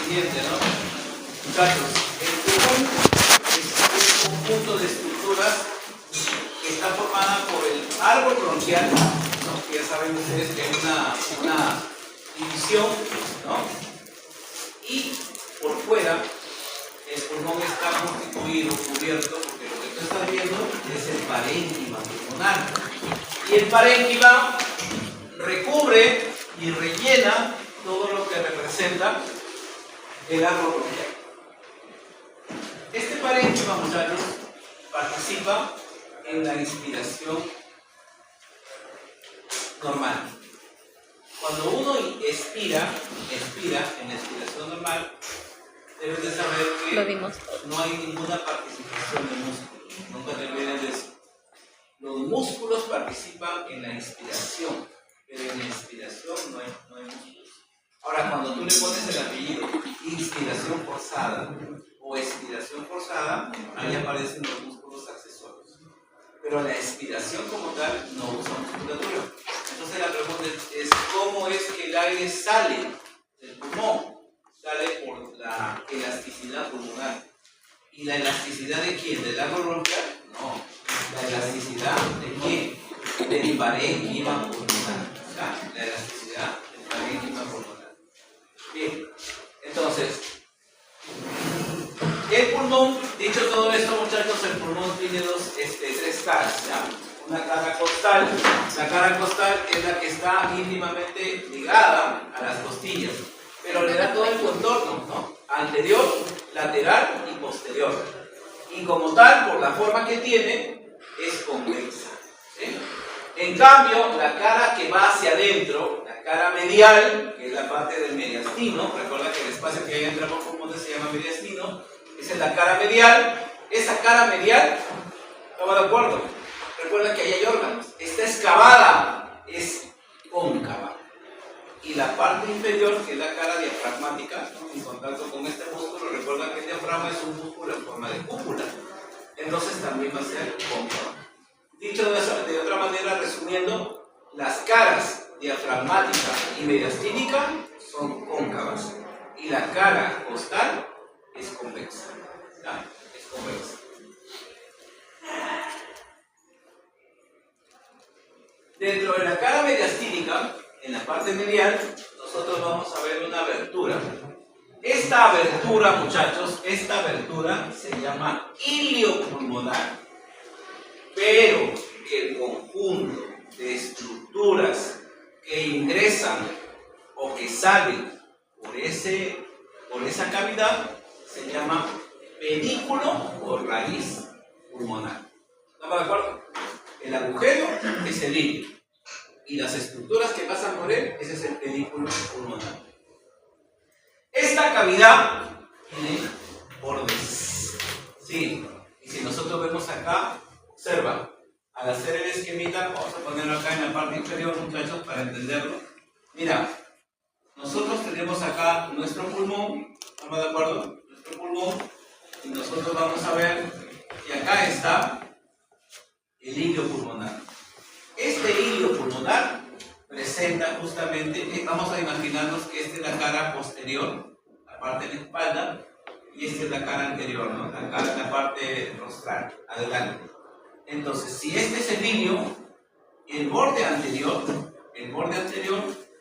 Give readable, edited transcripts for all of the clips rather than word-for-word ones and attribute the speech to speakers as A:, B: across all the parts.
A: siguiente, ¿no? Muchachos, el pulmón es un conjunto de estructuras que está formada por el árbol bronquial, ¿no? Que ya saben ustedes que hay una división, ¿no? Y por fuera el pulmón está constituido, cubierto, porque lo que tú estás viendo es el parénquima pulmonar. Y el parénquima recubre y rellena todo lo que representa el árbol bronquial. Este parénquima, muchachos, participa en la inspiración normal. Cuando uno expira en la inspiración normal, debes de saber que no hay ninguna participación de músculos. Nunca te olvides de eso. Los músculos participan en la inspiración, pero en la expiración no hay músculos. Ahora, cuando tú le pones el apellido inspiración forzada o expiración forzada, ahí aparecen los músculos accesorios. Pero la expiración como tal no usa musculatura. Entonces la pregunta es ¿cómo es que el aire sale del pulmón? Sale por la elasticidad pulmonar. ¿Y la elasticidad de quién? ¿Del árbol bronquial? No. ¿La elasticidad de quién? Del parénquima pulmonar. ¿Ya? La elasticidad del parénquima pulmonar. Bien. Entonces, el pulmón, dicho todo esto, muchachos, el pulmón tiene tres caras, ¿ya? Una cara costal. La cara costal es la que está íntimamente ligada a las costillas, pero le da todo el contorno, ¿no? Anterior, lateral y posterior. Y como tal, por la forma que tiene, es convexa, ¿sí? En cambio, la cara que va hacia adentro, la cara medial, que es la parte del mediastino, recuerda que el espacio que hay entre ambos pulmones se llama mediastino, esa es la cara medial. Esa cara medial, ¿estamos de acuerdo? Recuerda que ahí hay órganos. Está excavada, es cóncava. Y la parte inferior, que es la cara diafragmática, ¿no? En contacto con este músculo, recuerda que el diafragma es un músculo en forma de cúpula. Entonces también va a ser cóncava. Dicho de otra manera, resumiendo, las caras diafragmática y mediastínica son cóncavas. Y la cara costal es convexa. ¿Ya? Es convexa. Dentro de la cara mediastínica, en la parte medial, nosotros vamos a ver una abertura. Esta abertura, muchachos, esta abertura se llama ilio pulmonar. Pero el conjunto de estructuras que ingresan o que salen por esa cavidad se llama pedículo o raíz pulmonar. ¿Estamos de acuerdo? El agujero es el ilio y las estructuras que pasan por él, ese es el pedículo pulmonar. Esta cavidad tiene bordes. Sí, y si nosotros vemos acá, observa, al hacer el esquemita, vamos a ponerlo acá en la parte inferior, muchachos, para entenderlo. Mira, nosotros tenemos acá nuestro pulmón, ¿estamos de acuerdo? Nuestro pulmón, y nosotros vamos a ver que acá está el ilio pulmonar. Este ilio pulmonar presenta justamente, vamos a imaginarnos que esta es la cara posterior, la parte de la espalda, y esta es la cara anterior, ¿no? La cara es la parte rostral, adelante. Entonces, si este es el ilio, el borde anterior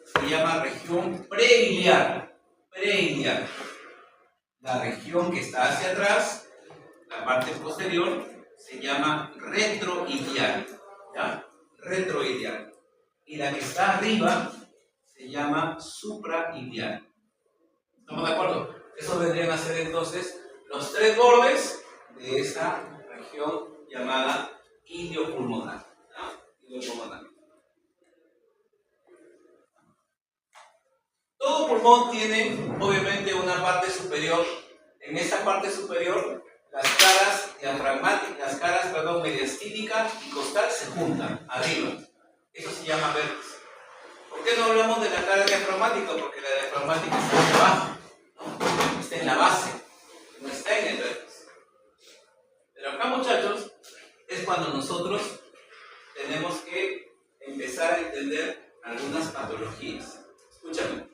A: se llama región preiliar. Preiliar. La región que está hacia atrás, la parte posterior, se llama retroiliar. ¿Ya? Retroiliar. Y la que está arriba se llama suprailiar. ¿Estamos de acuerdo? Eso vendrían a ser entonces los tres bordes de esa región llamada ilio pulmonar. ¿No? Ilio pulmonar. Todo pulmón tiene obviamente una parte superior. En esa parte superior, las caras diafragmáticas, mediastínica y costal se juntan arriba. Eso se llama vértice. ¿Por qué no hablamos de la cara diafragmática? Porque la diafragmática está aquí abajo, ¿no? Está en la base, no está en el vértice. Pero acá, muchachos, es cuando nosotros tenemos que empezar a entender algunas patologías. Escúchame.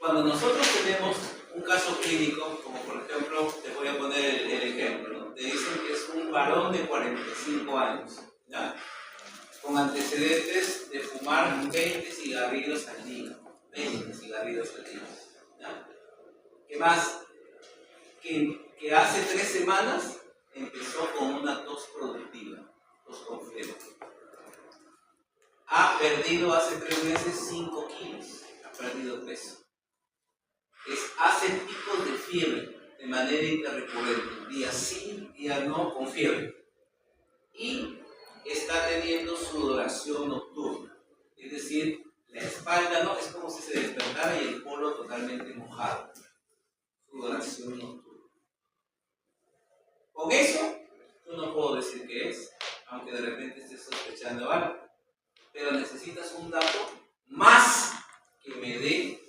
A: Cuando nosotros tenemos un caso clínico, como por ejemplo, te voy a poner el ejemplo, ¿no? Te dicen que es un varón de 45 años, ¿ya? Con antecedentes de fumar 20 cigarrillos al día. 20 cigarrillos al día, ¿ya? ¿Qué más? Que hace 3 semanas empezó con una tos productiva, tos con fiebre. Ha perdido hace 3 meses 5 kilos, ha perdido peso. Hace picos de fiebre de manera interrecurrente, día sí, día no, con fiebre. Y está teniendo sudoración nocturna, es decir, la espalda no es como si se despertara y el polo totalmente mojado. Sudoración nocturna. Con eso, yo no puedo decir qué es, aunque de repente estés sospechando algo, pero necesitas un dato más que me dé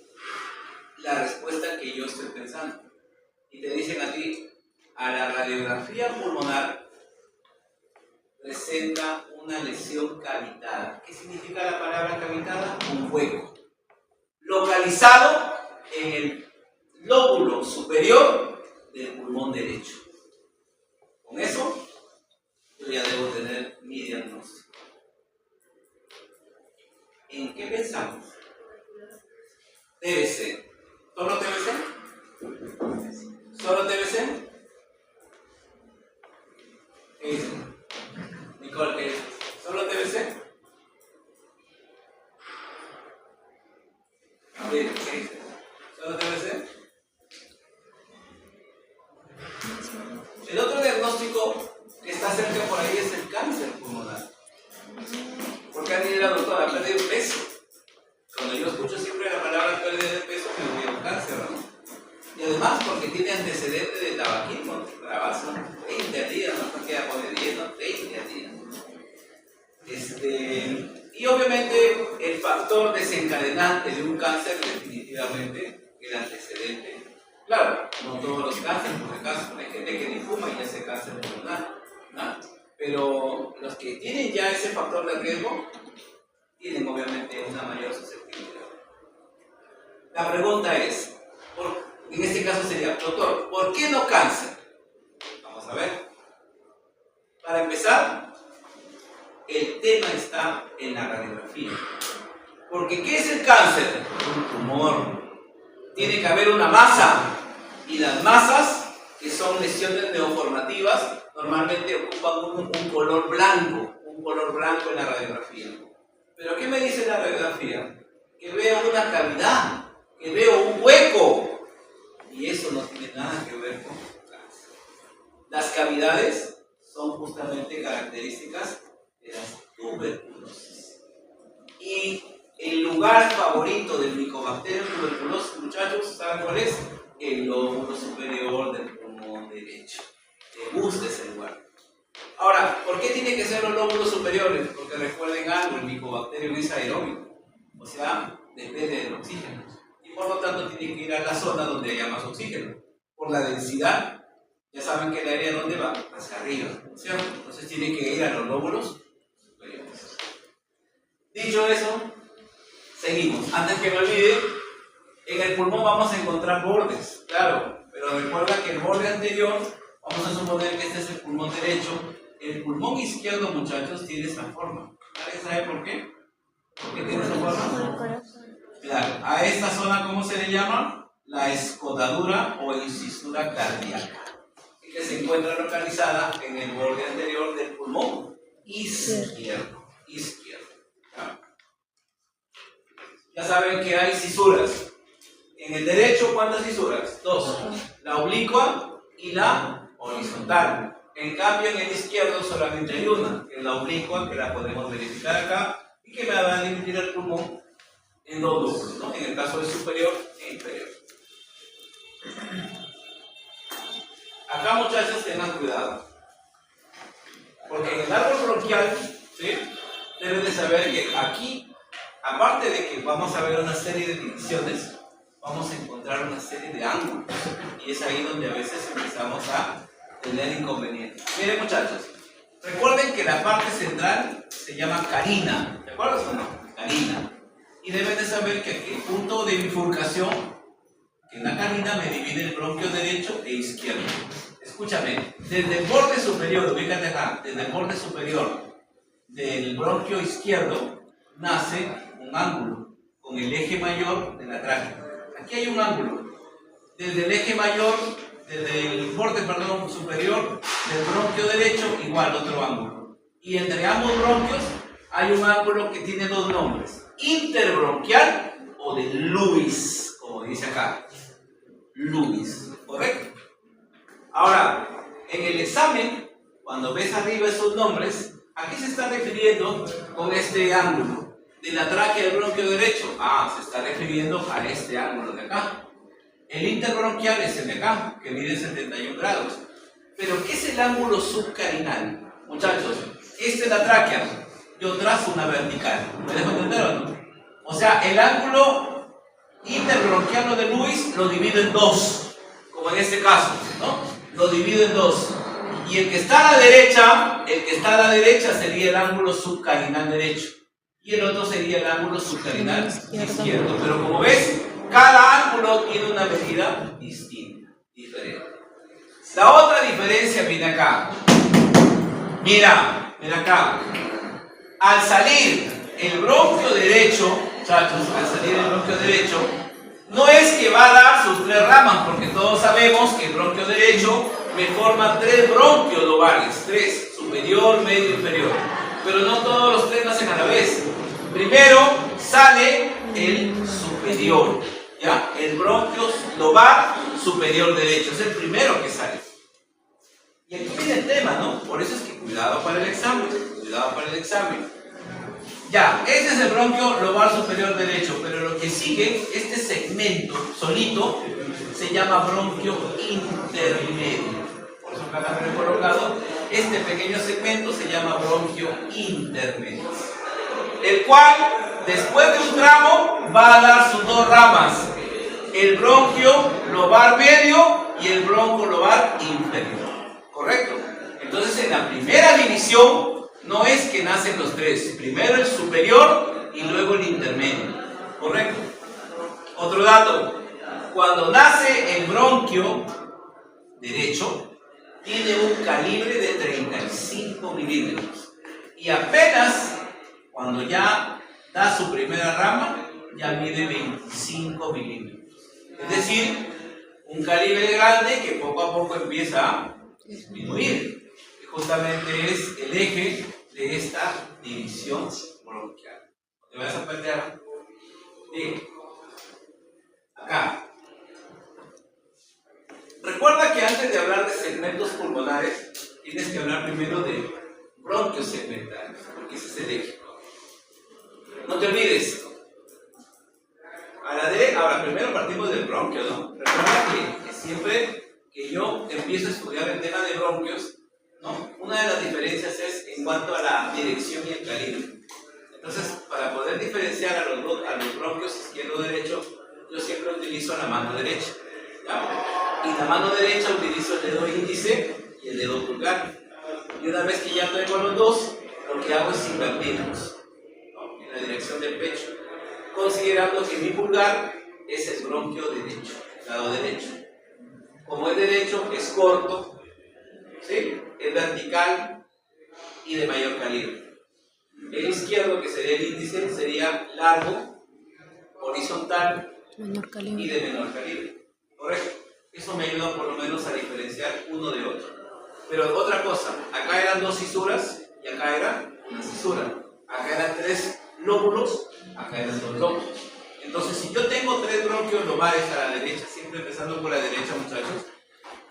A: la respuesta que yo estoy pensando. Y te dicen a ti, a la radiografía pulmonar presenta una lesión cavitada. ¿Qué significa la palabra cavitada? Un hueco localizado en el lóbulo superior del pulmón derecho. Con eso, yo ya debo tener mi diagnóstico. ¿En qué pensamos? TBC. ¿Solo TBC? ¿Solo TBC? ¿Qué dicen? Nicole, ¿qué dices? ¿Solo TBC? Abril, ¿qué dices? ¿Solo TBC? El otro diagnóstico que está cerca por ahí es el cáncer pulmonar. Porque a mí la doctora ha perdido peso. Cuando yo escucho siempre la palabra pérdida de peso, me olvido cáncer, ¿no? Y además porque tiene antecedentes de tabaquismo, trabajo, 20 días, no queda poniendo 20 días. Y obviamente el factor desencadenante de un cáncer definitivamente el antecedente. Claro, no todos los cánceres, por acaso, hay gente que ni fuma y ya hace cáncer pulmonar, ¿no? Pero los que tienen ya ese factor de riesgo tienen obviamente una mayor susceptibilidad. La pregunta es, en este caso sería, doctor, ¿por qué no cáncer? Vamos a ver. Para empezar, el tema está en la radiografía. Porque ¿qué es el cáncer? Un tumor. Tiene que haber una masa. Y las masas, que son lesiones neoformativas, normalmente ocupan un color blanco en la radiografía. ¿Pero qué me dice la radiografía? Que veo una cavidad, que veo un hueco. Y eso no tiene nada que ver con cáncer. Las cavidades son justamente características de las tuberculosis. Y el lugar favorito del Mycobacterium tuberculosis, muchachos, ¿saben cuál es? El lóbulo superior del pulmón derecho. Te gusta ese lugar. Ahora, ¿por qué tiene que ser los lóbulos superiores? Porque recuerden algo, el Mycobacterium es aeróbico, o sea, depende del oxígeno. Y por lo tanto tiene que ir a la zona donde haya más oxígeno. Por la densidad, ya saben que el aire ¿dónde va? Hacia arriba, ¿cierto? Entonces tiene que ir a los lóbulos superiores. Dicho eso, seguimos. Antes que me olvide, en el pulmón vamos a encontrar bordes, claro, pero recuerda que el borde anterior, vamos a suponer que este es el pulmón derecho. El pulmón izquierdo, muchachos, tiene esa forma. ¿Alguien sabe por qué? ¿Por qué tiene esa forma? Claro, a esta zona, ¿cómo se le llama? La escotadura o incisura cardíaca, que se encuentra localizada en el borde anterior del pulmón izquierdo. ¿Ya? Ya saben que hay cisuras. En el derecho, ¿cuántas cisuras? 2. La oblicua y la horizontal. En cambio, en el izquierdo solamente hay una, que es la oblicua, que la podemos verificar acá, y que me va a dividir el pulmón en 2 lóbulos, ¿no? En el caso de superior e inferior. Acá, muchachos, tengan cuidado. Porque en el árbol bronquial, ¿sí?, deben de saber que aquí, aparte de que vamos a ver una serie de divisiones, vamos a encontrar una serie de ángulos. Y es ahí donde a veces empezamos a tener inconvenientes. Miren, muchachos, recuerden que la parte central se llama carina. ¿De acuerdo o no? Carina. Y deben de saber que aquí el punto de bifurcación que la canina me divide el bronquio derecho e izquierdo. Escúchame, desde el borde superior, ubícate acá, desde el borde superior del bronquio izquierdo nace un ángulo con el eje mayor de la tráquea. Aquí hay un ángulo. Desde el eje mayor, desde el borde, superior del bronquio derecho, igual otro ángulo. Y entre ambos bronquios hay un ángulo que tiene dos nombres: interbronquial o de Lewis, como dice acá. Lewis, ¿correcto? Ahora, en el examen, cuando ves arriba esos nombres, ¿a qué se está refiriendo con este ángulo? De la tráquea del bronquio derecho. Se está refiriendo a este ángulo de acá. El interbronquial es el de acá, que mide 71 grados. Pero, ¿qué es el ángulo subcarinal? Muchachos, esta es la tráquea. Yo trazo una vertical. ¿Me dejo entender o no? O sea, el ángulo interbronquial de Lewis lo divido en dos, como en este caso, ¿no? Lo divido en dos. Y el que está a la derecha sería el ángulo subcarinal derecho. Y el otro sería el ángulo subcarinal izquierdo. Pero como ves, cada ángulo tiene una medida distinta, diferente. La otra diferencia viene acá. Mira acá. Al salir el bronquio derecho, muchachos, no es que va a dar sus tres ramas, porque todos sabemos que el bronquio derecho me forma tres bronquios lobares, tres, superior, medio, inferior. Pero no todos los tres nacen a la vez. Primero sale el superior, ¿ya? El bronquio lobar superior derecho, es el primero que sale. Y aquí viene el tema, ¿no? Por eso es que cuidado para el examen, Ya, este es el bronquio lobar superior derecho, pero lo que sigue, este segmento solito, se llama bronquio intermedio. Por eso acá también he colocado, este pequeño segmento se llama bronquio intermedio, el cual, después de un tramo, va a dar sus dos ramas: el bronquio lobar medio y el bronquio lobar inferior. ¿Correcto? Entonces, en la primera división, no es que nacen los tres. Primero el superior y luego el intermedio. ¿Correcto? Otro dato. Cuando nace el bronquio derecho, tiene un calibre de 35 milímetros. Y apenas, cuando ya da su primera rama, ya mide 25 milímetros. Es decir, un calibre grande que poco a poco empieza a disminuir. Y justamente es el eje de esta división bronquial. ¿Te vas a perder? Bien. Acá. Recuerda que antes de hablar de segmentos pulmonares, tienes que hablar primero de bronquios segmentales, porque ese es el eje. No te olvides. Ahora primero partimos del bronquio, ¿no? Recuerda que siempre que yo empiezo a estudiar el tema de bronquios, ¿no? Una de las diferencias es en cuanto a la dirección y el calibre. Entonces, para poder diferenciar a los bronquios izquierdo-derecho, yo siempre utilizo la mano derecha, ¿ya? Y la mano derecha utilizo el dedo índice y el dedo pulgar. Y una vez que ya tengo los dos, lo que hago es invertirlos, ¿no? En la dirección del pecho, considerando que mi pulgar es el bronquio derecho, lado derecho. Como es derecho, es corto, ¿sí? Es vertical y de mayor calibre. El izquierdo, que sería el índice, sería largo, horizontal y de menor calibre. ¿Correcto? Eso me ayuda por lo menos a diferenciar uno de otro. Pero otra cosa, acá eran dos cisuras y acá era una cisura. Acá eran tres lóbulos, acá eran dos lóbulos. Entonces, si yo tengo tres bronquios lobares a la derecha, siempre empezando por la derecha, muchachos,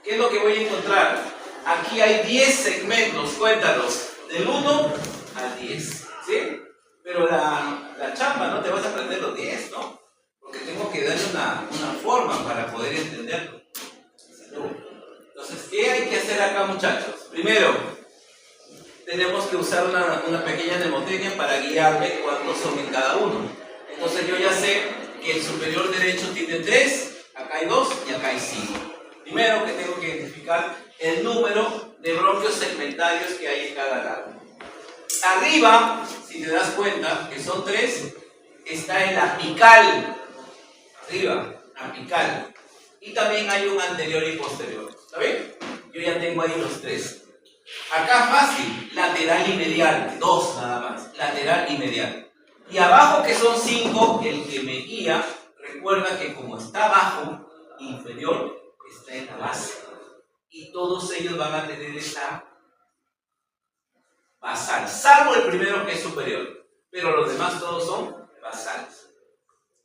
A: ¿qué es lo que voy a encontrar? Aquí hay 10 segmentos, cuéntalos, del 1 al 10, ¿sí? Pero la chamba, no te vas a aprender los 10, ¿no? Porque tengo que darle una forma para poder entenderlo. Entonces, ¿qué hay que hacer acá, muchachos? Primero, tenemos que usar una pequeña mnemotecnia para guiarme cuántos son en cada uno. Entonces, yo ya sé que el superior derecho tiene 3, acá hay 2 y acá hay 5. Primero que tengo que identificar el número de bronquios segmentarios que hay en cada lado. Arriba, si te das cuenta que son 3, está el apical. Arriba, apical. y también hay un anterior y posterior. ¿Está bien? Yo ya tengo ahí los tres. Acá fácil, lateral y medial, dos nada más, lateral y medial. Y abajo, que son 5, el que me guía, recuerda que como está abajo, inferior, está en la base. Y todos ellos van a tener esa basal, salvo el primero que es superior, pero los demás todos son basales.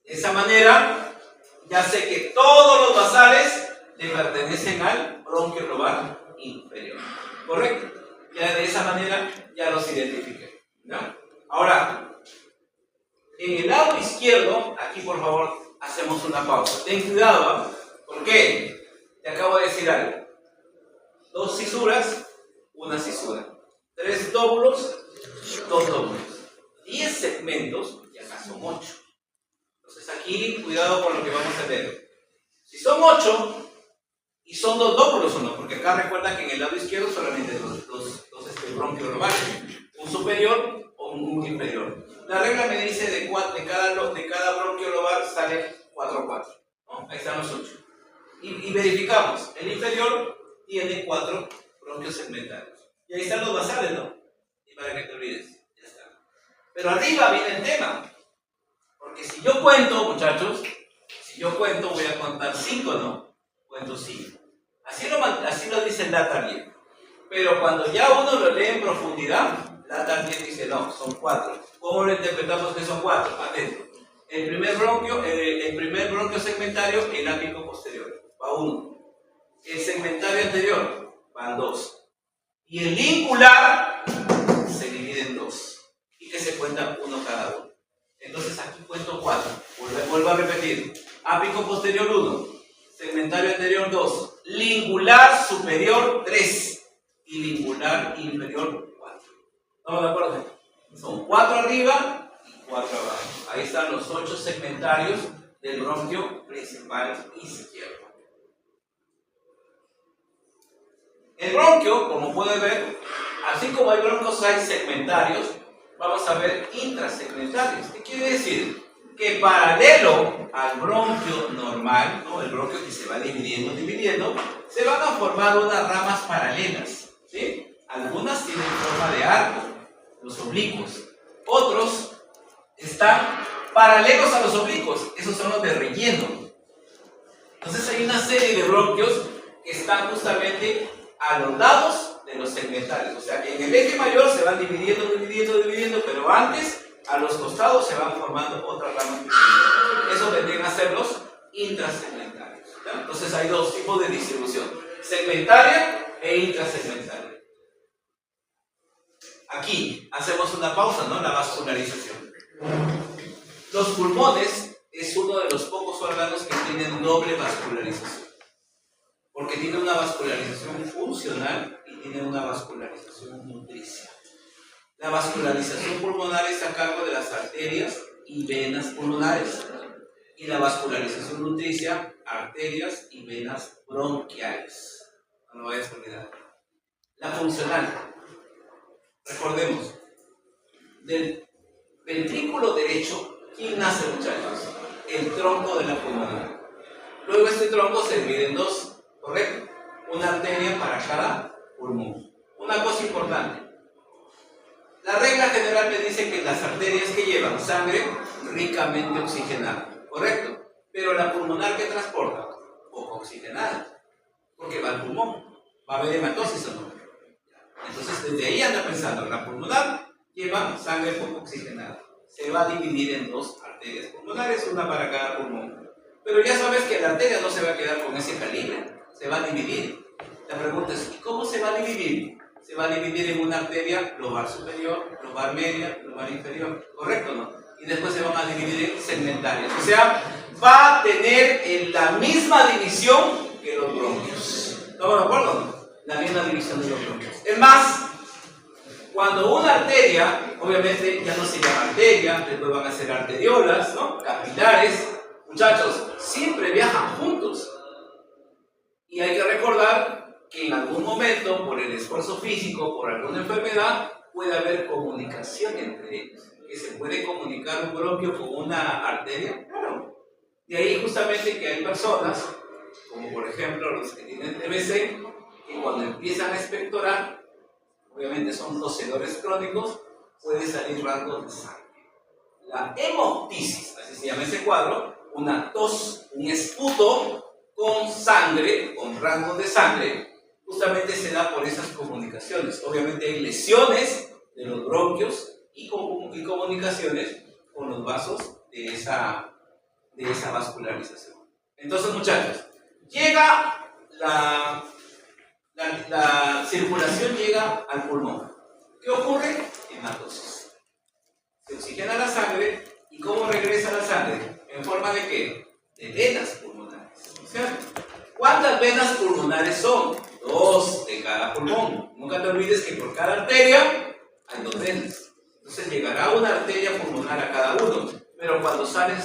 A: De esa manera, ya sé que todos los basales le pertenecen al bronquio lobar inferior. ¿Correcto? Ya de esa manera ya los identifiqué. ¿No? Ahora, en el lado izquierdo, aquí por favor hacemos una pausa. Ten cuidado, ¿eh? ¿Por qué? Te acabo de decir algo. 2 cisuras, 1 cisura. 3 dóbulos, 2 dóbulos. 10 segmentos, y acá son 8. Entonces aquí, cuidado con lo que vamos a ver. Si son 8 y son 2 dóbulos o no, porque acá recuerda que en el lado izquierdo solamente dos bronquios lobales, un superior o un inferior. La regla me dice de cada bronquio lobar sale 4, 4. ¿No? Ahí están los 8. Y verificamos, el inferior tiene 4 bronquios segmentarios. Y ahí están los basales, ¿no? Y para que te olvides, ya está. Pero arriba viene el tema. Porque si yo cuento, muchachos, voy a contar 5, ¿no? Cuento 5. Así lo dice el Latarlier. Pero cuando ya uno lo lee en profundidad, Latarlier dice, no, son 4. ¿Cómo lo interpretamos que son 4? Atento. El primer bronquio segmentario, el ápico posterior, va 1. El segmentario anterior, van 2. Y el lingular se divide en 2. Y que se cuenta 1 cada uno. Entonces aquí cuento 4. Vuelvo a repetir. Ápico posterior 1. Segmentario anterior 2. Lingular superior 3. Y lingular inferior 4. ¿Estamos de acuerdo? Son 4 arriba y 4 abajo. Ahí están los 8 segmentarios del bronquio principal izquierdo. El bronquio, como pueden ver, así como hay broncos hay segmentarios, vamos a ver intrasegmentarios. ¿Qué quiere decir? Que paralelo al bronquio normal, ¿no? El bronquio que se va dividiendo, se van a formar unas ramas paralelas, ¿sí? Algunas tienen forma de arco, los oblicuos. Otros están paralelos a los oblicuos, esos son los de relleno. Entonces hay una serie de bronquios que están justamente a los lados de los segmentarios. O sea que en el eje mayor se van dividiendo, pero antes a los costados se van formando otras ramas. Eso vendrían a ser los intrasegmentarios. ¿Ya? Entonces hay dos tipos de distribución: segmentaria e intrasegmentaria. Aquí hacemos una pausa, ¿no? La vascularización. Los pulmones es uno de los pocos órganos que tienen doble vascularización. Porque tiene una vascularización funcional y tiene una vascularización nutricia. La vascularización pulmonar está a cargo de las arterias y venas pulmonares. Y la vascularización nutricia, arterias y venas bronquiales. No lo vayas a olvidar. La funcional. Recordemos, del ventrículo derecho, ¿quién nace, muchachos? El tronco de la pulmonar. Luego este tronco se divide en dos. ¿Correcto? Una arteria para cada pulmón. Una cosa importante. La regla general me dice que las arterias que llevan sangre ricamente oxigenada. ¿Correcto? Pero la pulmonar que transporta, poco oxigenada. Porque va al pulmón. ¿Va a haber hematosis o no? Entonces desde ahí anda pensando, la pulmonar lleva sangre poco oxigenada. Se va a dividir en dos arterias pulmonares, una para cada pulmón. Pero ya sabes que la arteria no se va a quedar con ese calibre. Se va a dividir. La pregunta es, ¿y cómo se va a dividir? Se va a dividir en una arteria lobar superior, lobar media, lobar inferior. ¿Correcto o no? Y después se van a dividir en segmentarias. O sea, va a tener la misma división que los bronquios. ¿Estamos de acuerdo? La misma división de los bronquios. Es más, cuando una arteria, obviamente ya no se llama arteria, después van a ser arteriolas, ¿no? Capilares. Muchachos, siempre viajan juntos. Y hay que recordar que en algún momento, por el esfuerzo físico, por alguna enfermedad, puede haber comunicación entre ellos. Que se puede comunicar un bronquio con una arteria, claro. De ahí justamente que hay personas como por ejemplo los que tienen TBC, que cuando empiezan a expectorar, obviamente son tosedores crónicos, puede salir rangos de sangre. La hemoptisis, así se llama ese cuadro, una tos, un esputo con sangre, con rangos de sangre, justamente se da por esas comunicaciones. Obviamente hay lesiones de los bronquios y comunicaciones con los vasos de esa vascularización. Entonces, muchachos, llega la circulación llega al pulmón. ¿Qué ocurre? Hematosis. Se oxigena la sangre. ¿Y cómo regresa la sangre? ¿En forma de qué? De venas pulmonares. ¿Cierto? ¿Cuántas venas pulmonares son? 2 de cada pulmón. Nunca te olvides que por cada arteria hay 2 venas. Entonces llegará una arteria pulmonar a cada uno. Pero cuando salen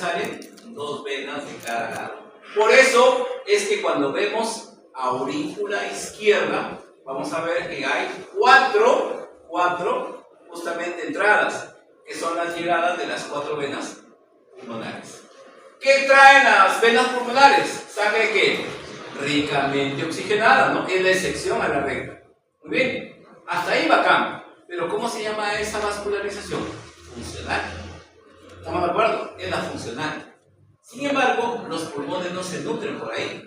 A: 2 venas de cada lado. Por eso es que cuando vemos aurícula izquierda, vamos a ver que hay 4 justamente entradas, que son las llegadas de las 4 venas pulmonares. ¿Qué traen las venas pulmonares? ¿Sangre qué? Ricamente oxigenada, ¿no? Es la excepción a la regla. Muy bien, hasta ahí bacán. Pero ¿cómo se llama esa vascularización? Funcional. ¿Estamos de acuerdo? Es la funcional. Sin embargo, los pulmones no se nutren por ahí.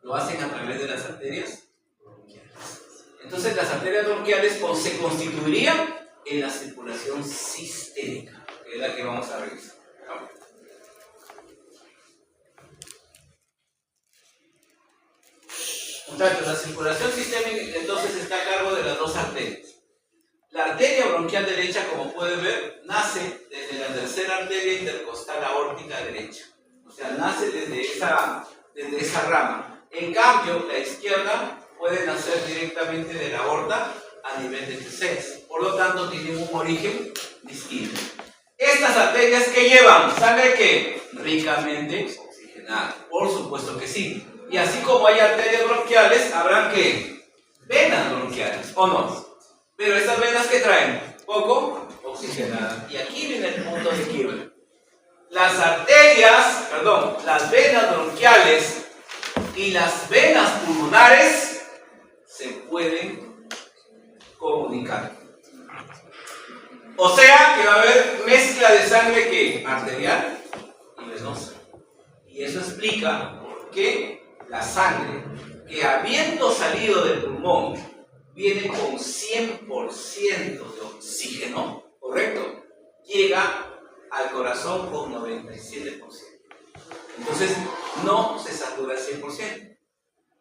A: Lo hacen a través de las arterias bronquiales. Entonces, las arterias bronquiales se constituirían en la circulación sistémica, que es la que vamos a revisar. Muchachos, la circulación sistémica entonces está a cargo de las 2 arterias. La arteria bronquial derecha, como pueden ver, nace desde la tercera arteria intercostal aórtica derecha. O sea, nace desde esa rama. En cambio, la izquierda puede nacer directamente de la aorta a nivel de T6. Por lo tanto, tienen un origen distinto. Estas arterias que llevan sangre que ricamente oxigenada. Por supuesto que sí. Y así como hay arterias bronquiales, habrán que venas bronquiales, ¿o no? Pero estas venas que traen poco oxigenada. Y aquí viene el punto de quiebre. Las venas bronquiales y las venas pulmonares se pueden comunicar. O sea que va a haber mezcla de sangre que arterial y venosa. Y eso explica por qué la sangre que habiendo salido del pulmón viene con 100% de oxígeno, ¿correcto? Llega al corazón con 97%. Entonces, no se satura al 100%.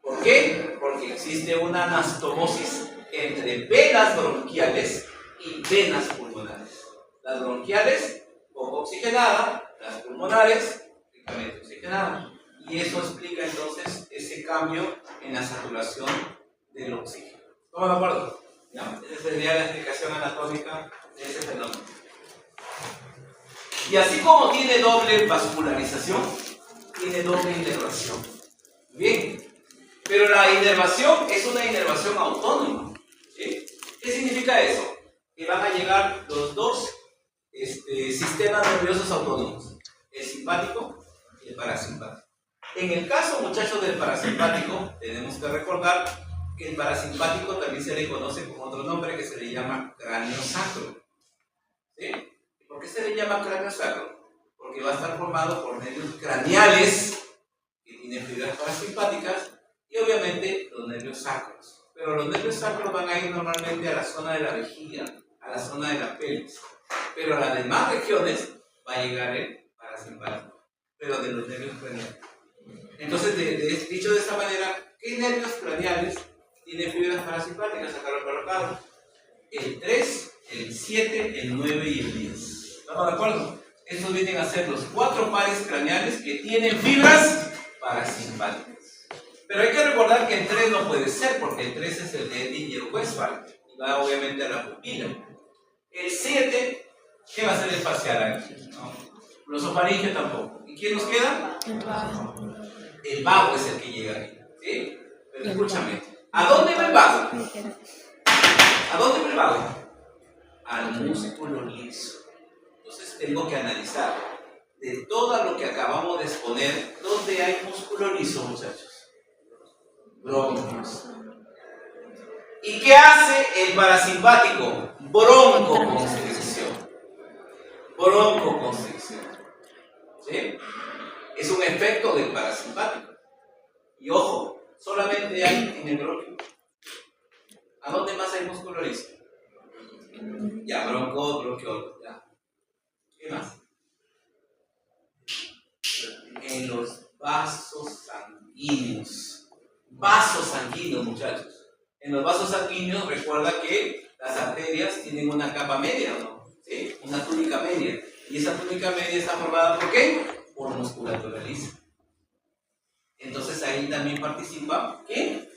A: ¿Por qué? Porque existe una anastomosis entre venas bronquiales y venas pulmonares. Las bronquiales, poco oxigenadas, las pulmonares, ricamente oxigenadas. Y eso explica entonces ese cambio en la saturación del oxígeno. ¿Estamos de acuerdo? Ya, esa sería la explicación anatómica de ese fenómeno. Y así como tiene doble vascularización, tiene doble inervación. Bien, pero la inervación es una inervación autónoma. ¿Sí? ¿Qué significa eso? Que van a llegar los 2 sistemas nerviosos autónomos, el simpático y el parasimpático. En el caso, muchachos, del parasimpático, tenemos que recordar que el parasimpático también se le conoce con otro nombre que se le llama cráneo sacro. ¿Sí? ¿Por qué se le llama cráneo sacro? Porque va a estar formado por nervios craneales que tienen fibras parasimpáticas y obviamente los nervios sacros. Pero los nervios sacros van a ir normalmente a la zona de la vejiga, a la zona de la pelvis. Pero a las demás regiones va a llegar el parasimpático, pero de los nervios craneales. Entonces, dicho de esta manera, ¿qué nervios craneales tienen fibras parasimpáticas? Acá lo he colocado. El 3, el 7, el 9 y el 10. ¿Estamos de acuerdo? Estos vienen a ser los 4 pares craneales que tienen fibras parasimpáticas. Pero hay que recordar que el 3 no puede ser, porque el 3 es el de Edinger-Westphal y va obviamente a la pupila. El 7, ¿qué va a ser el facial aquí? ¿No? Glosofaringeo tampoco. ¿Y quién nos queda? El vago. El vago es el que llega ahí. ¿Sí? Pero escúchame. ¿A dónde va el vago? ¿A dónde va el vago? Al músculo liso. Entonces tengo que analizar de todo lo que acabamos de exponer, ¿dónde hay músculo liso, muchachos? bronquios. ¿Y qué hace el parasimpático? Broncoconstricción. Broncoconstricción. ¿Sí? Es un efecto del parasimpático. Y ojo, solamente hay en el bronquio. ¿A dónde más hay músculo liso? Ya, bronquio, ya. ¿Qué más? En los vasos sanguíneos. Vasos sanguíneos, muchachos. En los vasos sanguíneos, recuerda que las arterias tienen una capa media, ¿no? ¿Sí? Una túnica media. Y esa túnica media está formada ¿por qué? Por musculatura lisa. Entonces ahí también participa ¿qué?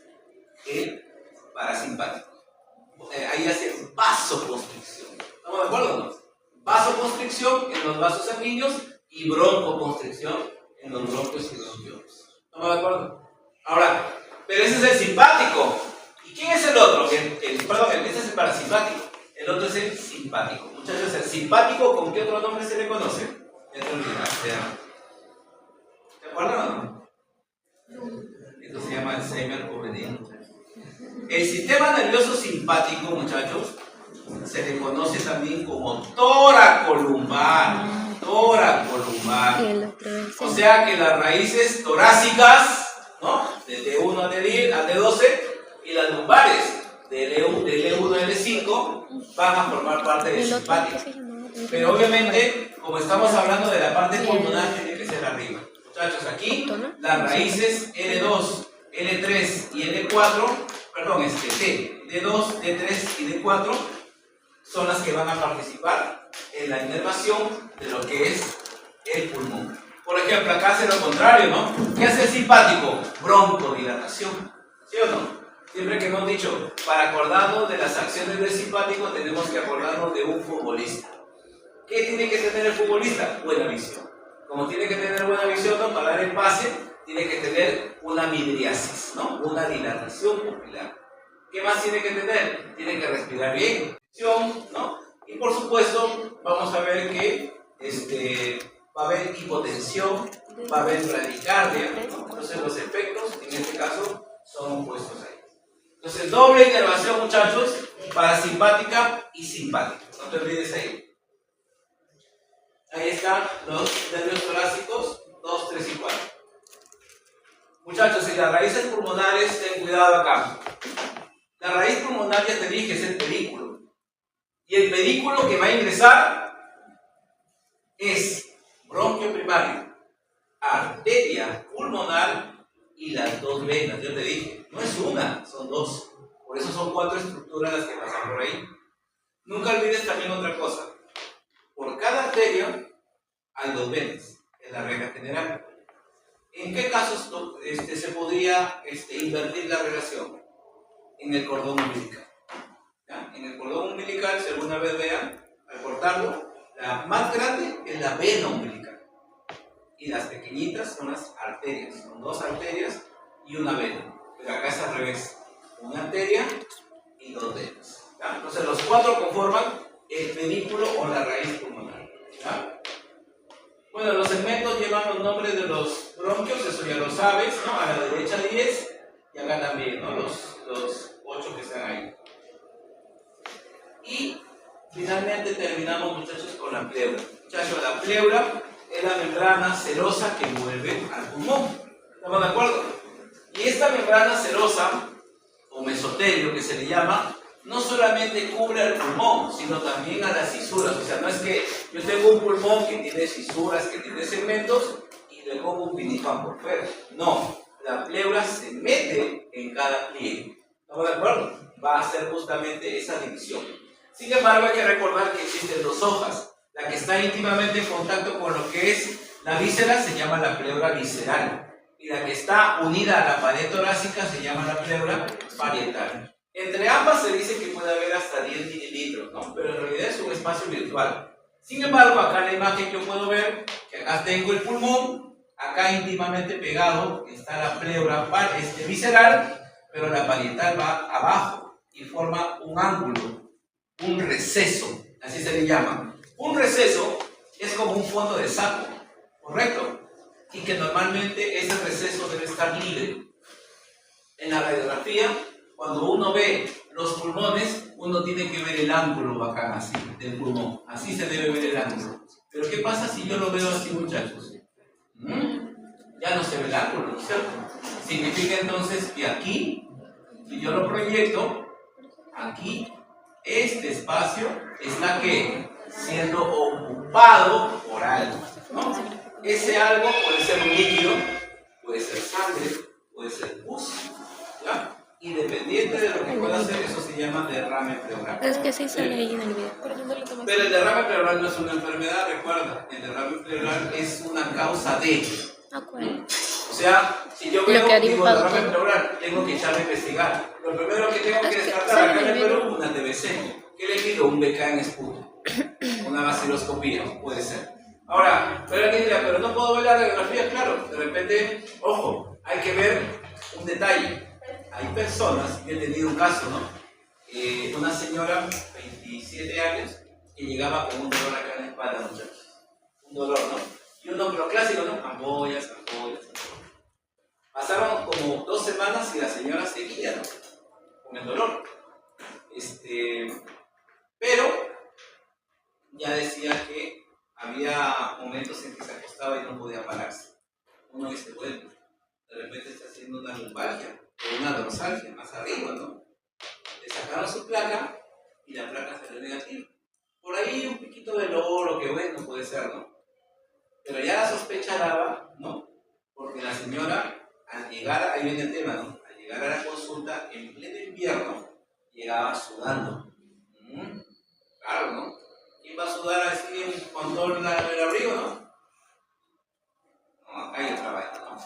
A: El parasimpático. Ahí hace vasoconstricción. ¿Estamos de acuerdo o no? Vasoconstricción en los vasos sanguíneos y broncoconstricción en los bronquios y bronquiolos. ¿Estamos de acuerdo? Ahora, pero ese es el simpático. ¿Y quién es el otro? Ese es el parasimpático. El otro es el simpático. Muchachos, el simpático, ¿con qué otro nombre se le conoce? Ya te olvidaste. ¿Te acuerdas o no? Esto se llama Alzheimer juvenil. El sistema nervioso simpático, muchachos, se le conoce también como toracolumbar. Toracolumbar. O sea que las raíces torácicas, ¿no? De D1 a D12 y las lumbares de L1 a L5 van a formar parte del simpático. Pero obviamente, como estamos hablando de la parte pulmonar, tiene que ser arriba. Muchachos, aquí las raíces L2, L3 y L4, perdón, T, D2, D3 y D4 son las que van a participar en la inervación de lo que es el pulmón. Por ejemplo, acá hace lo contrario, ¿no? ¿Qué hace el simpático? Broncodilatación. ¿Sí o no? Siempre que hemos dicho, para acordarnos de las acciones del simpático, tenemos que acordarnos de un futbolista. ¿Qué tiene que tener el futbolista? Buena visión. Como tiene que tener buena visión, ¿no? Para dar el pase, tiene que tener una midriasis, ¿no? Una dilatación pupilar. ¿Qué más tiene que tener? Tiene que respirar bien, ¿no? Y por supuesto, vamos a ver que va a haber hipotensión, va a haber bradicardia, ¿no? Entonces los efectos, en este caso, son puestos ahí. Entonces, doble inervación, muchachos, parasimpática y simpática. No te olvides ahí. Ahí están los nervios torácicos 2, 3 y 4. Muchachos, y las raíces pulmonares, ten cuidado acá. La raíz pulmonar, ya te dije, es el pedículo. Y el pedículo que va a ingresar es bronquio primario, arteria pulmonar y las dos venas. Yo te dije, no es una, son dos. Por eso son 4 estructuras las que pasan por ahí. Nunca olvides también otra cosa. Por cada arteria hay 2 venas en la regla general. ¿En qué casos se podría invertir la relación? En el cordón umbilical. ¿Ya? En el cordón umbilical, si alguna vez vean, al cortarlo, la más grande es la vena umbilical. Y las pequeñitas son las arterias. Son 2 arterias y una vena. Pero acá es al revés. Una arteria y 2 venas. ¿Ya? Entonces los 4 conforman el pedículo o la raíz pulmonar. ¿Ya? Bueno, los segmentos llevan los nombres de los bronquios, eso ya lo sabes, ¿no? A la derecha 10 y acá también, ¿no? Los 8 que están ahí. Y finalmente terminamos, muchachos, con la pleura. Muchachos, la pleura es la membrana serosa que envuelve al pulmón. ¿Estamos de acuerdo? Y esta membrana serosa, o mesotelio que se le llama, no solamente cubre al pulmón, sino también a las fisuras. O sea, no es que yo tengo un pulmón que tiene fisuras, que tiene segmentos, y le pongo un pinifán por fuera. No, la pleura se mete en cada pliegue. ¿Estamos de acuerdo? Va a hacer justamente esa división. Sin embargo, hay que recordar que existen 2 hojas. La que está íntimamente en contacto con lo que es la víscera se llama la pleura visceral. Y la que está unida a la pared torácica se llama la pleura parietal. Entre ambas se dice que puede haber hasta 10 mililitros, ¿no? Pero en realidad es un espacio virtual. Sin embargo, acá en la imagen yo puedo ver que acá tengo el pulmón, acá íntimamente pegado está la pleura visceral, pero la parietal va abajo y forma un ángulo, un receso, así se le llama. Un receso es como un fondo de saco, ¿correcto? Y que normalmente ese receso debe estar libre. En la radiografía, cuando uno ve los pulmones, uno tiene que ver el ángulo bacán así, del pulmón. Así se debe ver el ángulo. Pero ¿qué pasa si yo lo veo así, muchachos? Ya no se ve el ángulo, ¿no es cierto? Significa entonces que aquí, si yo lo proyecto, aquí, este espacio está ¿qué? Siendo ocupado por algo, ¿no? Ese algo puede ser un líquido, puede ser sangre, puede ser pus, ¿ya? Y dependiente de lo que pueda hacer, eso se llama derrame pleural.
B: Es que sí sale ahí en el video.
A: Pero el derrame pleural no es una enfermedad, recuerda. El derrame pleural es una causa de.
B: ¿Cuál?
A: O sea, si yo veo digo derrame pleural, tengo que echarme a investigar. Lo primero que tengo que descartar acá en el Perú, una TBC. ¿Qué le pido? Un BK en esputo. Una vaciloscopía, puede ser. Ahora, pero alguien dirá, pero no puedo ver la radiografía, claro. De repente, ojo, hay que ver un detalle. Hay personas, yo he tenido un caso, ¿no? Una señora, 27 años, que llegaba con un dolor acá en la espalda, muchachos. Un dolor, ¿no? Y un dolor clásico, ¿no? Ampollas. Pasaron como 2 semanas y la señora seguía, ¿no? Con el dolor. Pero ya decía que había momentos en que se acostaba y no podía pararse. Uno dice, bueno, de repente está haciendo una lumbalgia o una dorsalgia más arriba, ¿no? Le sacaron su placa y la placa salió negativa. Por ahí un poquito de loro, que bueno, puede ser, ¿no? Pero ya la sospecha daba, ¿no? Porque la señora, al llegar, ahí viene el tema, ¿no? Al llegar a la consulta, en pleno invierno, llegaba sudando. Claro, ¿no? ¿Quién va a sudar así con todo el abrigo, no? No, acá hay otra vaina, ¿no?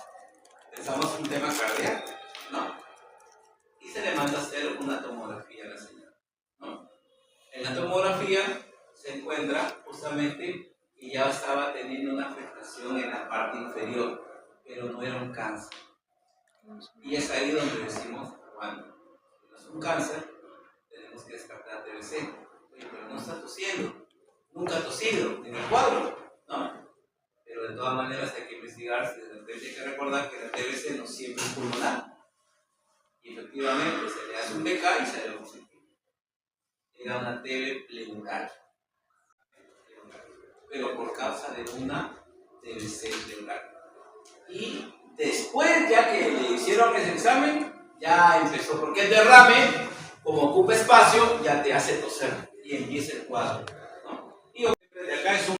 A: Pensamos en un tema cardíaco, ¿no? Y se le manda a hacer una tomografía a la señora, ¿no? En la tomografía se encuentra justamente que ya estaba teniendo una afectación en la parte inferior, pero no era un cáncer. Y es ahí donde decimos, cuando no es un cáncer, tenemos que descartar TBC. Oye, pero no está tosiendo, nunca ha tosido en el cuadro, ¿no? Pero de todas maneras hay que investigar, si de repente hay que recordar que la TBC no siempre es pulmonar. Y efectivamente se le hace un BK y sale positivo. Era una TB pleural. Pero por causa de una TBC pleural. Y después, ya que le hicieron ese examen, ya empezó, porque el derrame, como ocupa espacio, ya te hace toser y empieza el cuadro, ¿no? Y de acá es un